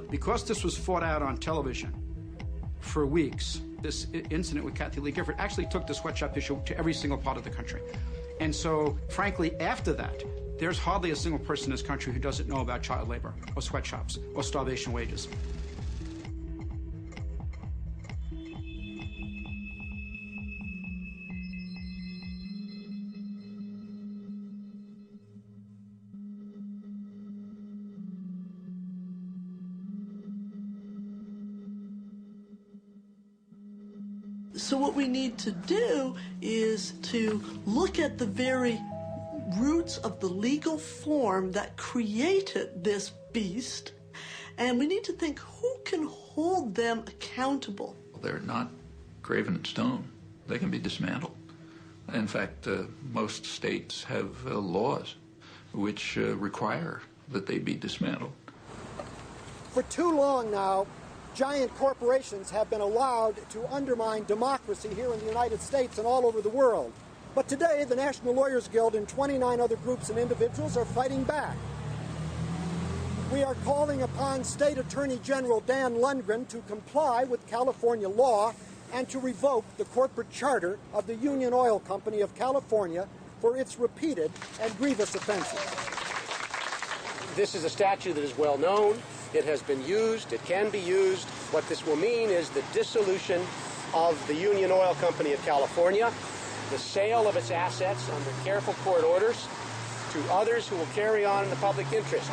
Because this was fought out on television for weeks, this incident with Kathie Lee Gifford actually took the sweatshop issue to every single part of the country. And so, frankly, after that, there's hardly a single person in this country who doesn't know about child labor or sweatshops or starvation wages. So what we need to do is to look at the very roots of the legal form that created this beast, and we need to think who can hold them accountable. They're not graven in stone. They can be dismantled. In fact, most states have laws which require that they be dismantled. For too long now, giant corporations have been allowed to undermine democracy here in the United States and all over the world. But today, the National Lawyers Guild and 29 other groups and individuals are fighting back. We are calling upon State Attorney General Dan Lundgren to comply with California law and to revoke the corporate charter of the Union Oil Company of California for its repeated and grievous offenses. This is a statute that is well known. It has been used. It can be used. What this will mean is the dissolution of the Union Oil Company of California, the sale of its assets under careful court orders to others who will carry on in the public interest.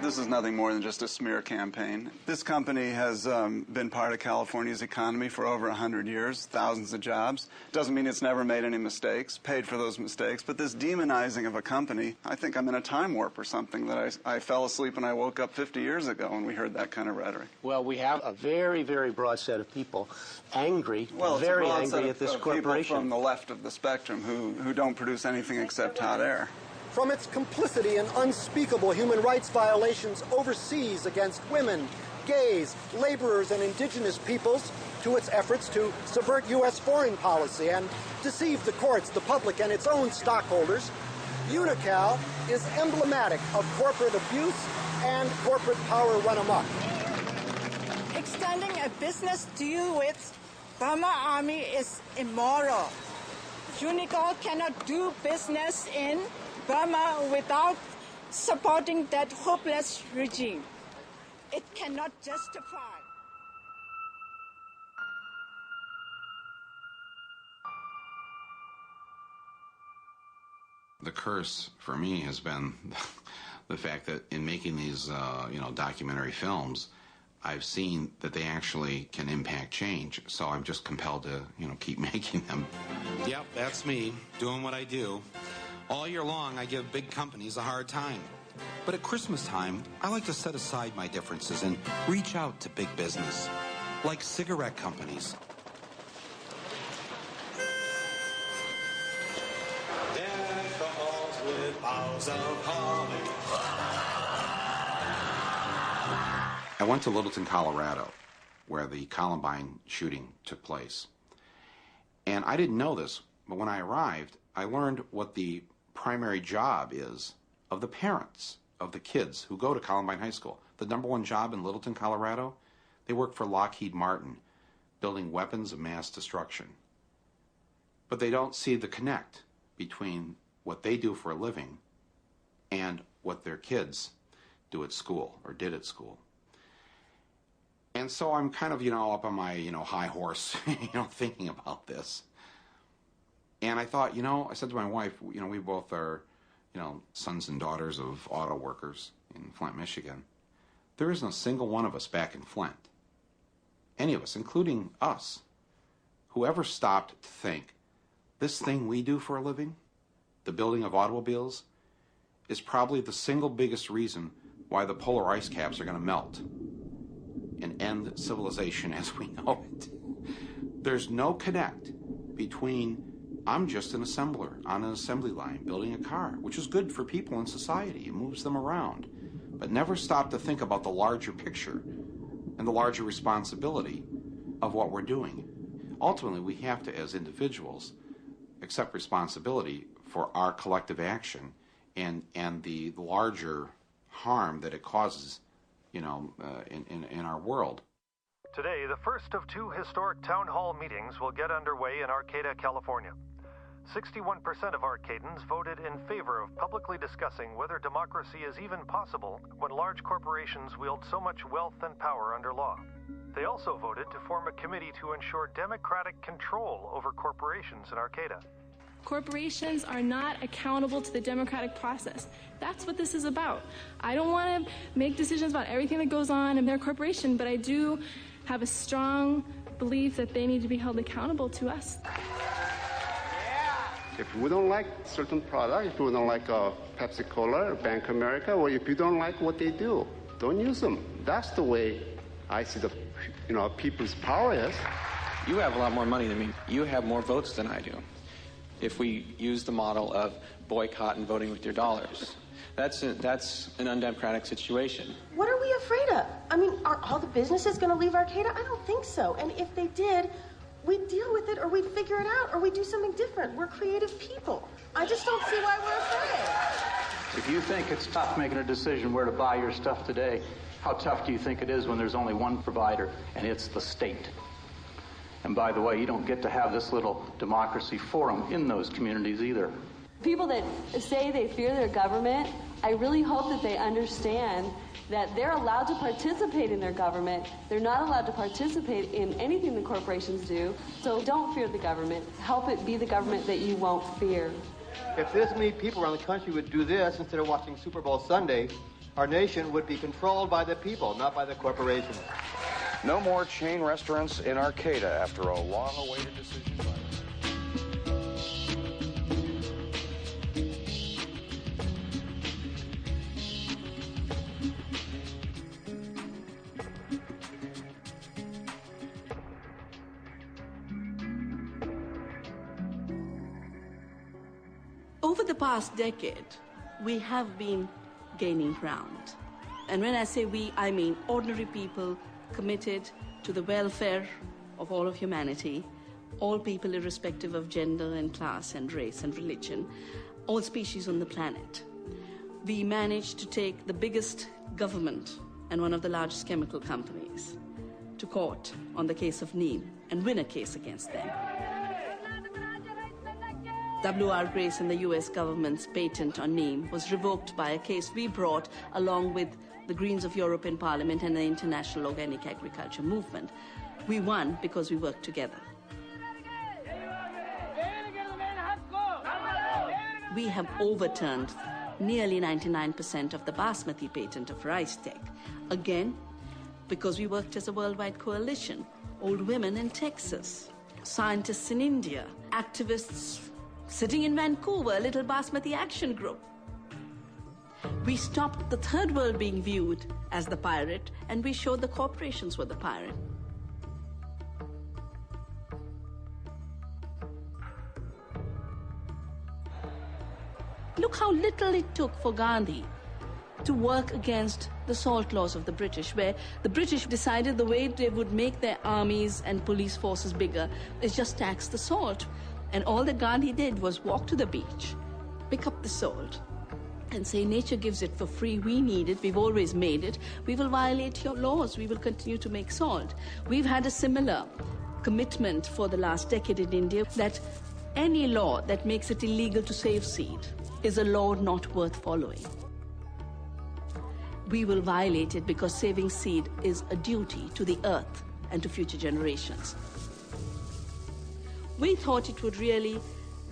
This is nothing more than just a smear campaign. This company has been part of California's economy for over 100 years, thousands of jobs. Doesn't mean it's never made any mistakes, paid for those mistakes, but this demonizing of a company, I think I'm in a time warp or something, that I fell asleep and I woke up 50 years ago when we heard that kind of rhetoric. Well, we have a very, very broad set of people angry, well, very angry at this corporation. People from the left of the spectrum who don't produce anything except hot air. From its complicity in unspeakable human rights violations overseas against women, gays, laborers, and indigenous peoples, to its efforts to subvert U.S. foreign policy and deceive the courts, the public, and its own stockholders, Unocal is emblematic of corporate abuse and corporate power run amok. Extending a business deal with Burma Army is immoral. Unocal cannot do business in Burma without supporting that hopeless regime. It cannot justify. The curse for me has been the fact that in making these, documentary films, I've seen that they actually can impact change. So I'm just compelled to, keep making them. Yep, that's me, doing what I do. All year long, I give big companies a hard time. But at Christmas time, I like to set aside my differences and reach out to big business, like cigarette companies. I went to Littleton, Colorado, where the Columbine shooting took place. And I didn't know this, but when I arrived, I learned what the primary job is of the parents of the kids who go to Columbine High School. The #1 job in Littleton, Colorado, they work for Lockheed Martin, building weapons of mass destruction. But they don't see the connect between what they do for a living and what their kids do at school or did at school. And so I'm kind of, up on my, high horse, thinking about this. And I thought, I said to my wife, we both are, sons and daughters of auto workers in Flint, Michigan. There isn't a single one of us back in Flint, any of us, including us, who ever stopped to think, this thing we do for a living, the building of automobiles, is probably the single biggest reason why the polar ice caps are going to melt and end civilization as we know it. There's no connect between I'm just an assembler on an assembly line building a car, which is good for people in society. It moves them around. But never stop to think about the larger picture and the larger responsibility of what we're doing. Ultimately, we have to, as individuals, accept responsibility for our collective action and the larger harm that it causes, in our world. Today, the first of 2 historic town hall meetings will get underway in Arcata, California. 61% of Arcadans voted in favor of publicly discussing whether democracy is even possible when large corporations wield so much wealth and power under law. They also voted to form a committee to ensure democratic control over corporations in Arcata. Corporations are not accountable to the democratic process. That's what this is about. I don't want to make decisions about everything that goes on in their corporation, but I do have a strong belief that they need to be held accountable to us. If we don't like certain product, if we don't like Pepsi-Cola or Bank of America, or if you don't like what they do, don't use them. That's the way I see the, people's power is. You have a lot more money than me. You have more votes than I do. If we use the model of boycott and voting with your dollars, that's an undemocratic situation. What are we afraid of? I mean, are all the businesses going to leave Arcata? I don't think so. And if they did, we'd deal with it, or we'd figure it out, or we'd do something different. We're creative people. I just don't see why we're afraid. If you think it's tough making a decision where to buy your stuff today, how tough do you think it is when there's only one provider, and it's the state? And by the way, you don't get to have this little democracy forum in those communities either. People that say they fear their government, I really hope that they understand that they're allowed to participate in their government. They're not allowed to participate in anything the corporations do. So don't fear the government. Help it be the government that you won't fear. If this many people around the country would do this instead of watching Super Bowl Sunday, our nation would be controlled by the people, not by the corporations. No more chain restaurants in Arcata after a long-awaited decision. Over the past decade, we have been gaining ground. And when I say we, I mean ordinary people committed to the welfare of all of humanity, all people irrespective of gender and class and race and religion, all species on the planet. We managed to take the biggest government and one of the largest chemical companies to court on the case of Neem and win a case against them. W.R. Grace and the U.S. government's patent on Neem was revoked by a case we brought along with the Greens of Europe in Parliament and the International Organic Agriculture Movement. We won because we worked together. We have overturned nearly 99% of the Basmati patent of Rice Tech. Again, because we worked as a worldwide coalition. Old women in Texas, scientists in India, activists sitting in Vancouver, a little Basmati action group. We stopped the third world being viewed as the pirate, and we showed the corporations were the pirate. Look how little it took for Gandhi to work against the salt laws of the British, where the British decided the way they would make their armies and police forces bigger is just tax the salt. And all that Gandhi did was walk to the beach, pick up the salt, and say, nature gives it for free, we need it, we've always made it, we will violate your laws, we will continue to make salt. We've had a similar commitment for the last decade in India that any law that makes it illegal to save seed is a law not worth following. We will violate it because saving seed is a duty to the earth and to future generations. We thought it would really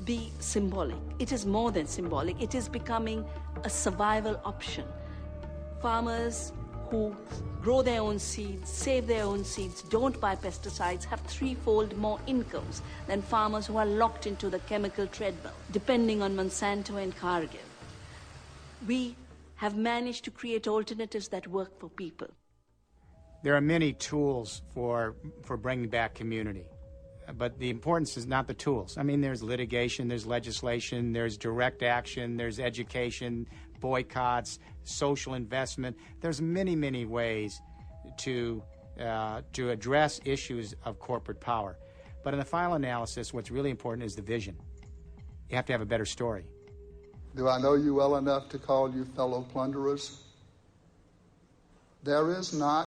be symbolic. It is more than symbolic. It is becoming a survival option. Farmers who grow their own seeds, save their own seeds, don't buy pesticides, have threefold more incomes than farmers who are locked into the chemical treadmill, depending on Monsanto and Cargill. We have managed to create alternatives that work for people. There are many tools for bringing back community. But the importance is not the tools. I mean, there's litigation, there's legislation, there's direct action, there's education, boycotts, social investment. There's many, many ways to address issues of corporate power. But in the final analysis, what's really important is the vision. You have to have a better story. Do I know you well enough to call you fellow plunderers? There is not